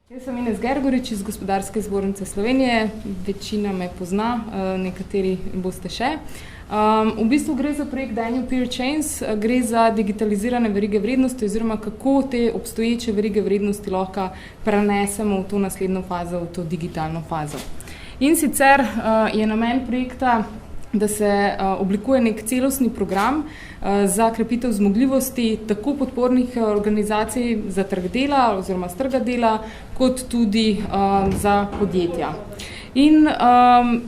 Jaz sem Ines Gergorič iz Gospodarske zbornice Slovenije, večina me pozna, nekateri boste še. V bistvu gre za projekt Daniel Peer Chains, gre za digitalizirane verige vrednosti oziroma kako te obstoječe verige vrednosti lahko prenesemo v to naslednjo fazo, v to digitalno fazo. In sicer je namen projekta, da se oblikuje nek celostni program za krepitev zmogljivosti tako podpornih organizacij za trg dela oziroma s trga dela, kot tudi za podjetja. In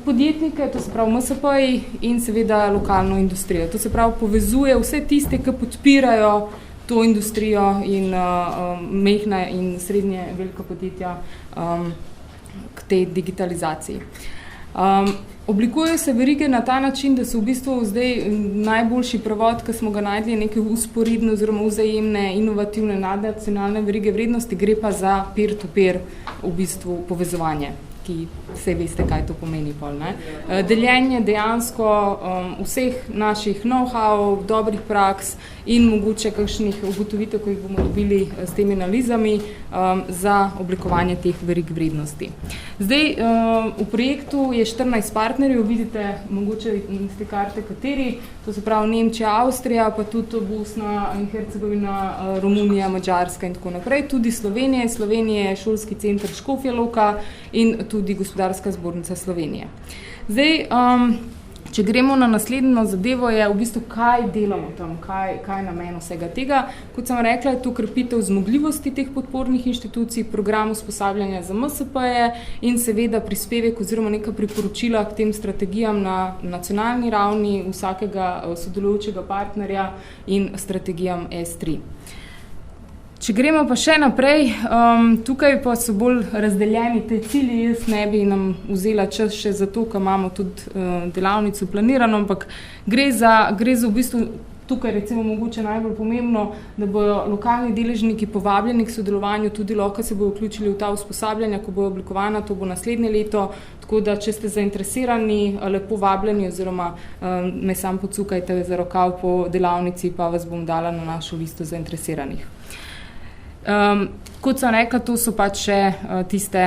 podjetnike, to se pravi MSP-ji in seveda lokalno industrijo. To se pravi povezuje vse tiste, ki podpirajo to industrijo in majhna in srednje velika podjetja k tej digitalizaciji. Oblikujejo se verige na ta način, da so v bistvu zdaj najboljši prevod, ki smo ga najdli, neke vzporedne oziroma vzajemne, inovativne, nadnacionalne verige vrednosti, gre pa za peer-to-peer v bistvu povezovanje, ki vse veste, kaj to pomeni pol, ne. Deljenje dejansko vseh naših know-how, dobrih praks in mogoče kakšnih ugotovitev, ko jih bomo dobili s temi analizami za oblikovanje teh verig vrednosti. Zdaj, v projektu je 14 partnerjev, vidite mogoče iz te karte kateri, to se pravi Nemčija, Avstrija, pa tudi Bosna in Hercegovina, Romunija, Madžarska in tako naprej, tudi Slovenije, Šolski center Škofja Loka in tudi Gospodarska zbornica Slovenije. Zdaj, če gremo na naslednjo zadevo, je v bistvu, kaj delamo tam, kaj je namen vsega tega. Kot sem rekla, je to krepitev zmogljivosti teh podpornih inštitucij, program usposabljanja za MSP-je in seveda prispevek oziroma neka priporočila k tem strategijam na nacionalni ravni vsakega sodelujočega partnerja in strategijam S3. Če gremo pa še naprej, tukaj pa so bolj razdeljeni te cilji, jaz ne bi nam vzela čas še za to, ker imamo tudi delavnico planirano, ampak gre za v bistvu tukaj recimo mogoče najbolj pomembno, da bojo lokalni deležniki povabljeni k sodelovanju, tudi lahko se bojo vključili v ta usposabljanja, ko bojo oblikovana, to bo naslednje leto, tako da če ste zainteresirani, lepo vabljeni oziroma me sam pocukajte za rokav po delavnici, pa vas bom dala na našo listo zainteresiranih. Kot sem rekla, to so pač še tiste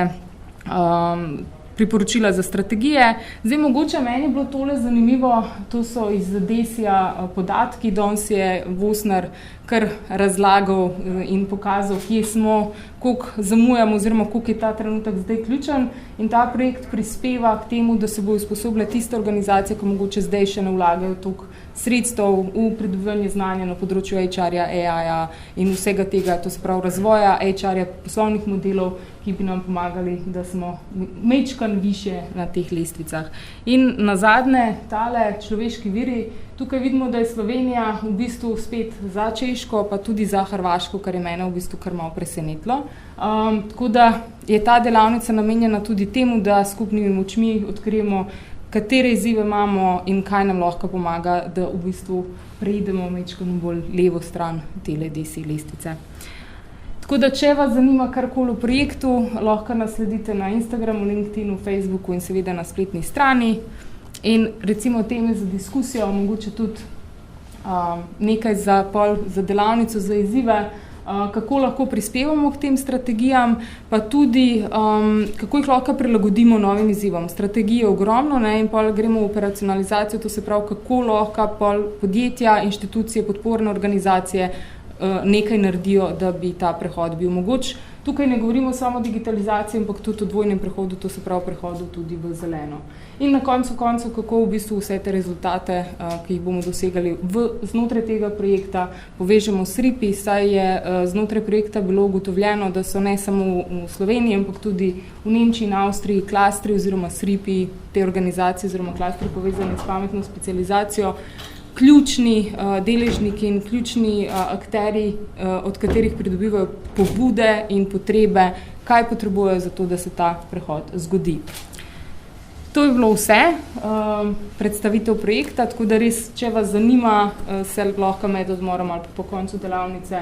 priporočila za strategije. Zdaj, mogoče meni je bilo tole zanimivo, to so iz DESI-ja podatki, danes je Vosner kar razlagal in pokazal, kje smo, koliko zamujamo oziroma koliko je ta trenutek zdaj ključen in ta projekt prispeva k temu, da se bojo usposobile tiste organizacije, ki mogoče zdaj še ne vlagajo toliko sredstev v pridobivanje znanja na področju HR-ja, AI-ja in vsega tega, to se pravi razvoja HR-ja, poslovnih modelov, ki bi nam pomagali, da smo majčkeno višje na teh lestvicah. In nazadnje, tale človeški viri, tukaj vidimo, da je Slovenija v bistvu spet za Češko, pa tudi za Hrvaško, kar je mene v bistvu kar malo presenetilo. Tako da je ta delavnica namenjena tudi temu, da skupnimi močmi odkrijemo, katere izzive imamo in kaj nam lahko pomaga, da v bistvu preidemo majčkeno bolj levo stran tele DESI lestvice. Tako da, če vas zanima karkoli v projektu, lahko nas sledite na Instagramu, LinkedInu, Facebooku in seveda na spletni strani. In recimo teme za diskusijo, mogoče tudi nekaj za delavnico, za izzive, kako lahko prispevamo k tem strategijam, pa tudi kako jih lahko prilagodimo novim izzivom. Strategije ogromno, ne, in pol gremo v operacionalizacijo, to se pravi, kako lahko pol podjetja, inštitucije, podporne organizacije nekaj naredijo, da bi ta prehod bil mogoč. Tukaj ne govorimo samo o digitalizaciji, ampak tudi o dvojnem prehodu, to se pravi prehodu tudi v zeleno. In na koncu koncev, kako v bistvu vse te rezultate, ki jih bomo dosegali znotraj tega projekta, povežemo s RIPI, saj je znotraj projekta bilo ugotovljeno, da so ne samo v Sloveniji, ampak tudi v Nemčiji in Avstriji klastri oziroma s RIPI, te organizacije oziroma klastri povezani s pametno specializacijo, ključni deležniki in ključni akterji, od katerih pridobivajo pobude in potrebe, kaj potrebujejo za to, da se ta prehod zgodi. To je bilo vse, predstavitev projekta, tako da res, če vas zanima, se lahko med odmorom ali po koncu delavnice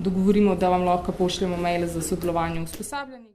dogovorimo, da vam lahko pošljemo mail za sodelovanje v usposabljanju.